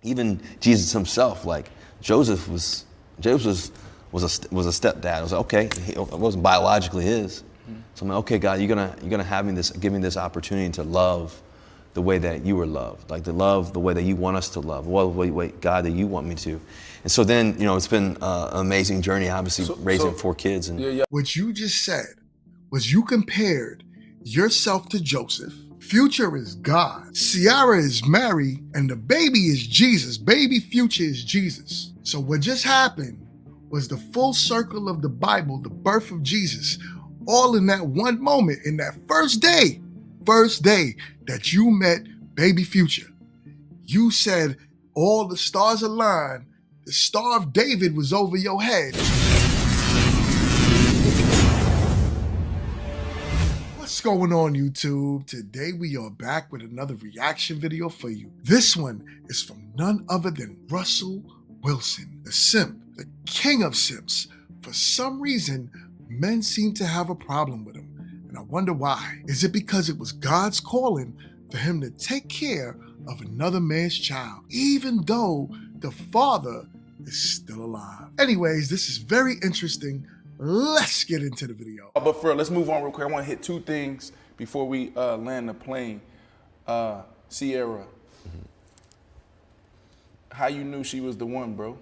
Even Jesus himself, like Joseph was a stepdad. I was like, okay, it wasn't biologically his. So I'm like, okay, God, you're gonna give me this opportunity to love the way that you were loved, like to love the way that you want us to love, the way God that you want me to. And so then, it's been an amazing journey, obviously raising 4 kids. And What you just said was you compared yourself to Joseph. Future is God. Ciara is Mary, and the baby is Jesus. Baby Future is Jesus. So what just happened was the full circle of the Bible, the birth of Jesus, all in that one moment, in that first day that you met baby Future. You said all the stars aligned, the Star of David was over your head. What's going on, YouTube? Today we are back with another reaction video for you. This one is from none other than Russell Wilson, the simp, the king of simps. For some reason, men seem to have a problem with him, and I wonder why. Is it because it was God's calling for him to take care of another man's child, even though the father is still alive? Anyways, this is very interesting. Let's get into the video. But for let's move on real quick. I want to hit 2 things before we land the plane. Ciara, how you knew she was the one, bro?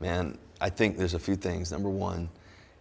man, I think there's a few things. Number one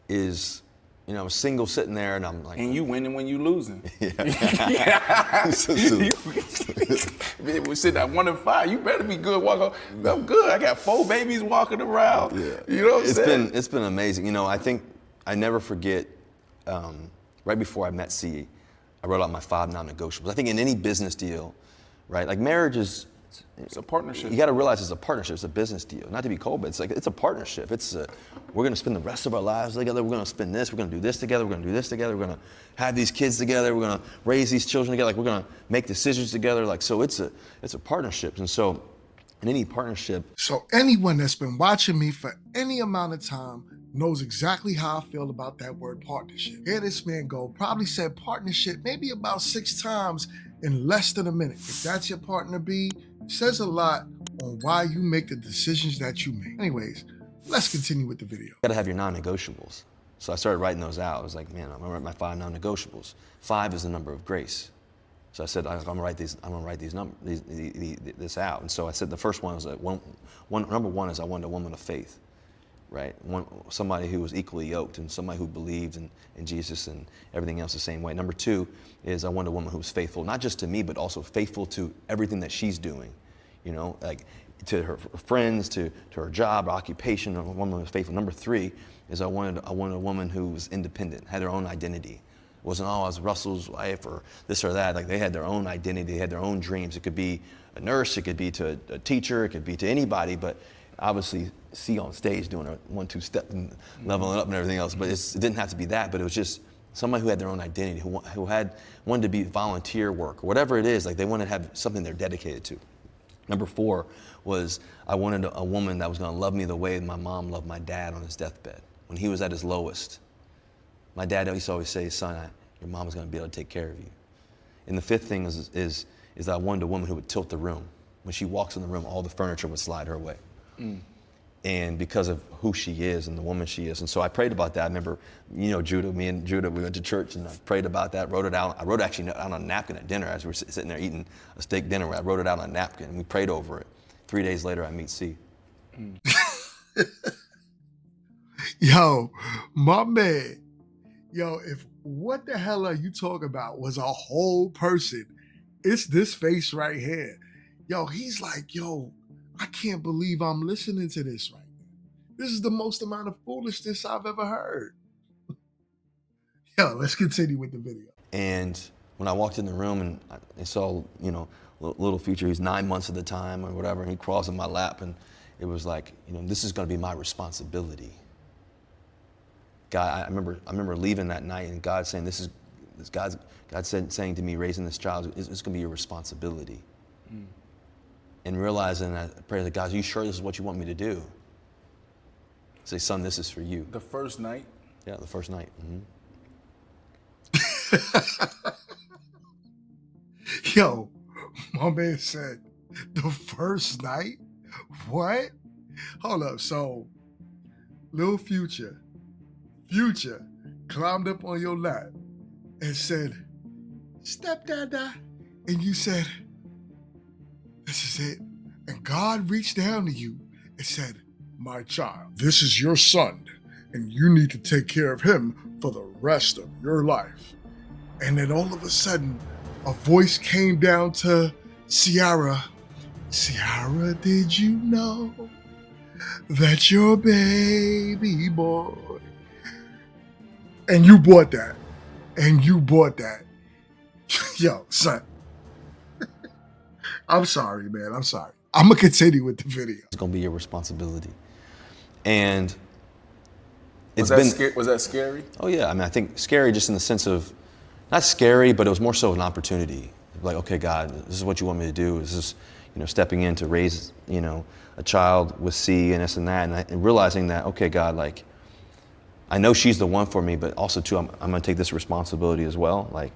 is, I was single sitting there and I'm like. And you winning when you losing. Yeah. We sit at 1 and 5. You better be good. I'm good. I got 4 babies walking around. Yeah. You know what I'm saying? It's been amazing. I think I never forget. Right before I met C, I wrote out my 5 non-negotiables. I think in any business deal, right? Like marriage is. It's a partnership. You got to realize it's a partnership. It's a business deal. Not to be cold, but it's a partnership. We're going to spend the rest of our lives together. We're going to spend this. We're going to do this together. We're going to do this together. We're going to have these kids together. We're going to raise these children together. Like we're going to make decisions together. Like so, it's a partnership. And so, in any partnership. So anyone that's been watching me for any amount of time knows exactly how I feel about that word partnership. Here this man go, probably said partnership maybe about 6 times in less than a minute. If that's your partner B, says a lot on why you make the decisions that you make. Anyways, let's continue with the video. You gotta have your non-negotiables. So I started writing those out. I was like, man, I'm gonna write my 5 non-negotiables. 5 is the number of grace. So I said, I'm gonna write this out. And so I said the first one was number one is I wanted a woman of faith, right? Somebody who was equally yoked and somebody who believed in Jesus and everything else the same way. Number 2 is I wanted a woman who was faithful, not just to me, but also faithful to everything that she's doing, like to her friends, to her job, her occupation. A woman who was faithful. Number 3 is I wanted a woman who was independent, had her own identity. It wasn't, I was Russell's wife or this or that. Like they had their own identity, they had their own dreams. It could be a nurse, it could be to a teacher, it could be to anybody, but obviously see on stage doing a 1-2 step and leveling up and everything else. But it didn't have to be that, but it was just somebody who had their own identity, who wanted to be volunteer work or whatever it is. Like they wanted to have something they're dedicated to. Number 4 was I wanted a woman that was going to love me the way my mom loved my dad on his deathbed when he was at his lowest. My dad used to always say, son, your mom's going to be able to take care of you. And the 5th thing is that I wanted a woman who would tilt the room. When she walks in the room, all the furniture would slide her way. And because of who she is and the woman she is. And so I prayed about that. I remember, Judah, me and Judah, we went to church and I prayed about that, wrote it out. I wrote actually out on a napkin at dinner as we were sitting there eating a steak dinner. I wrote it out on a napkin and we prayed over it. 3 days later, I meet C. Yo, my man. Yo, if what the hell are you talking about was a whole person, it's this face right here. Yo, he's like, yo, I can't believe I'm listening to this right now. This is the most amount of foolishness I've ever heard. Yo, let's continue with the video. And when I walked in the room and I saw, little Future, he's 9 months at the time or whatever, and he crawls in my lap and it was like, this is gonna be my responsibility. God, I remember leaving that night and God saying, God saying to me, raising this child, it's gonna be your responsibility. And realizing that, I pray that, God, are you sure this is what you want me to do? Say, son, this is for you. The first night? Yeah, the first night. Yo, my man said, the first night? What? Hold up. So, little Future climbed up on your lap and said, "Stepdada," and you said, "This is it." And God reached down to you and said, "My child, this is your son, and you need to take care of him for the rest of your life." And then all of a sudden, a voice came down to Ciara. "Ciara, did you know that your baby boy?" And you bought that. Yo, son. I'm sorry, man. I'm sorry. I'm going to continue with the video. It's going to be your responsibility. And was that scary? Oh, yeah. I mean, I think scary just in the sense of, not scary, but it was more so an opportunity. Like, okay, God, this is what you want me to do. This is, stepping in to raise, a child with C and this and that. And realizing that, okay, God, like, I know she's the one for me, but also too, I'm going to take this responsibility as well. Like,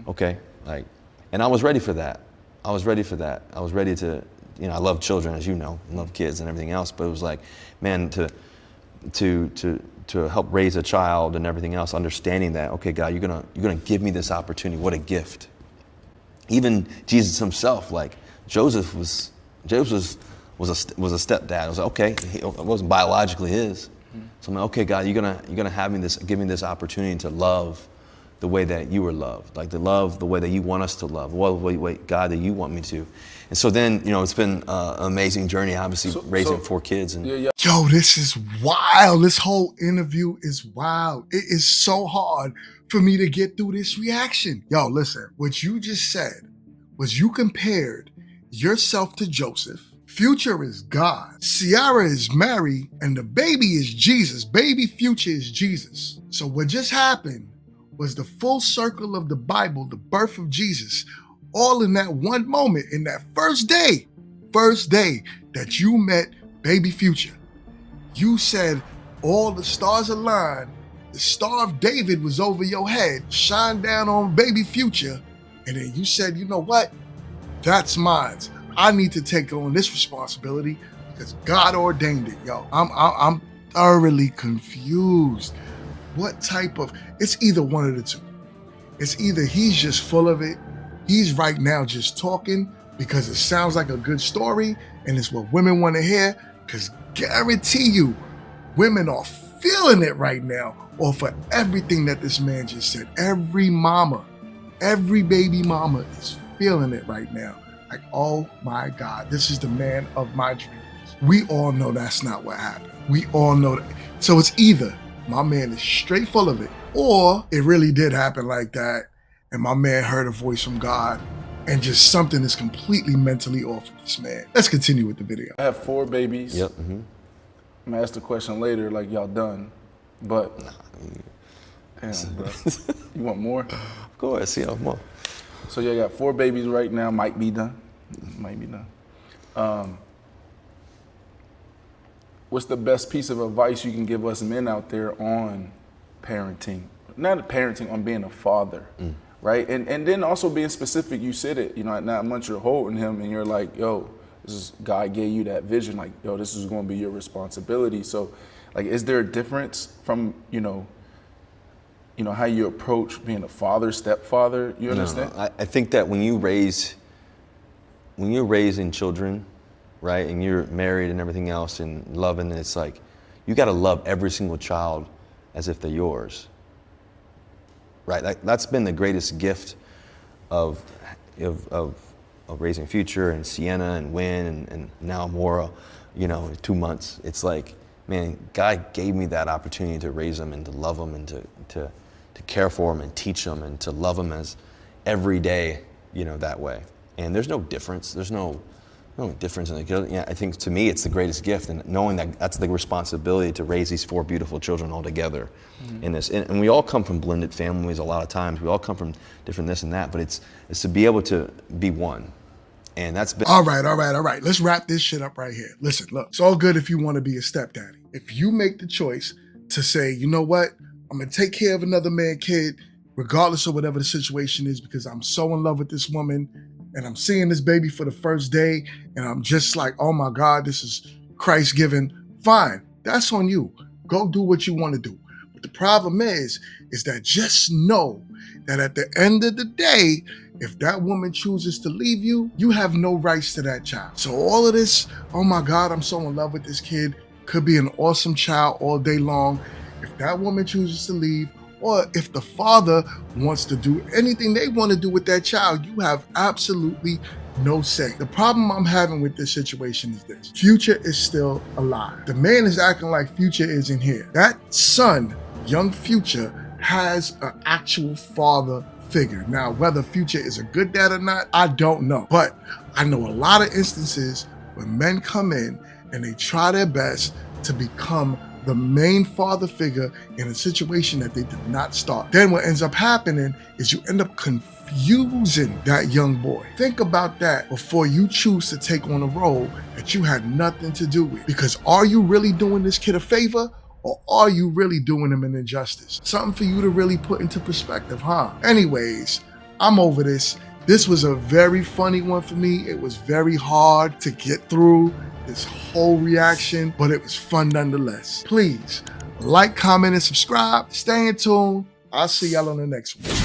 okay, like, and I was ready for that. I was ready to, I love children, as you know, I love kids and everything else, but it was like, man, to help raise a child and everything else, understanding that, okay, God, you're gonna give me this opportunity. What a gift. Even Jesus himself, like Joseph was a stepdad. I was like, okay, it wasn't biologically his. So I'm like, okay, God, you're gonna give me this opportunity to love the way that you were loved, like to love the way that you want us to love, way, God, that you want me to. And so then, it's been an amazing journey, obviously, raising 4 kids. And Yo, this is wild. This whole interview is wild. It is so hard for me to get through this reaction. Yo, listen, what you just said was you compared yourself to Joseph. Future is God. Ciara is Mary, and the baby is Jesus. Baby Future is Jesus. So what just happened was the full circle of the Bible, the birth of Jesus, all in that one moment, in that first day that you met baby Future. You said all the stars aligned, the Star of David was over your head, shined down on baby Future, and then you said, you know what? That's mine. I need to take on this responsibility because God ordained it, yo. I'm thoroughly confused. What type of, it's either one of the two. It's either he's just full of it, he's right now just talking because it sounds like a good story and it's what women want to hear, because guarantee you, women are feeling it right now, or for everything that this man just said. Every mama, every baby mama is feeling it right now. Like, oh my God, this is the man of my dreams. We all know that's not what happened. We all know that. So it's either my man is straight full of it, or it really did happen like that, and my man heard a voice from God, and just something is completely mentally off with this man. Let's continue with the video. I have 4 babies. Yep. I'm gonna ask the question later, like, y'all done? But, damn, bro. You want more? Of course, yeah, more. So you got 4 babies right now, might be done. What's the best piece of advice you can give us men out there on parenting? Not parenting, on being a father, right? And then also being specific, you said it, at 9 months you're holding him and you're like, yo, God gave you that vision, like, yo, this is gonna be your responsibility. So, like, is there a difference from, how you approach being a father, stepfather? You understand? No, I think that when you're raising children, right, and you're married and everything else and loving, it's like, you gotta love every single child as if they're yours, right? That's been the greatest gift of raising Future and Sienna and Wynn and now Mora, 2 months. It's like, man, God gave me that opportunity to raise them and to love them and to care for them and teach them and to love them as every day, that way. And there's no difference. There's no difference in it. I think to me it's the greatest gift, and knowing that that's the responsibility to raise these 4 beautiful children all together in this. And we all come from blended families a lot of times. We all come from different this and that, but it's to be able to be one. And that's been... All right. Let's wrap this shit up right here. Listen, look, it's all good if you want to be a stepdaddy. If you make the choice to say, you know what, I'm going to take care of another man kid, regardless of whatever the situation is, because I'm so in love with this woman, and I'm seeing this baby for the first day and I'm just like, oh my God, this is Christ given, fine, that's on you. Go do what you want to do. But the problem is that just know that at the end of the day, if that woman chooses to leave you, you have no rights to that child. So all of this, oh my God, I'm so in love with this kid, could be an awesome child all day long. If that woman chooses to leave, or if the father wants to do anything they want to do with that child, you have absolutely no say. The problem I'm having with this situation is this. Future is still alive. The man is acting like Future isn't here. That son, young Future, has an actual father figure. Now, whether Future is a good dad or not, I don't know. But I know a lot of instances where men come in and they try their best to become the main father figure in a situation that they did not start. Then what ends up happening is you end up confusing that young boy. Think about that before you choose to take on a role that you had nothing to do with. Because are you really doing this kid a favor, or are you really doing him an injustice? Something for you to really put into perspective, huh? Anyways, I'm over this. This was a very funny one for me. It was very hard to get through this whole reaction, but it was fun nonetheless. Please like, comment, and subscribe. Stay in tune. I'll see y'all on the next one.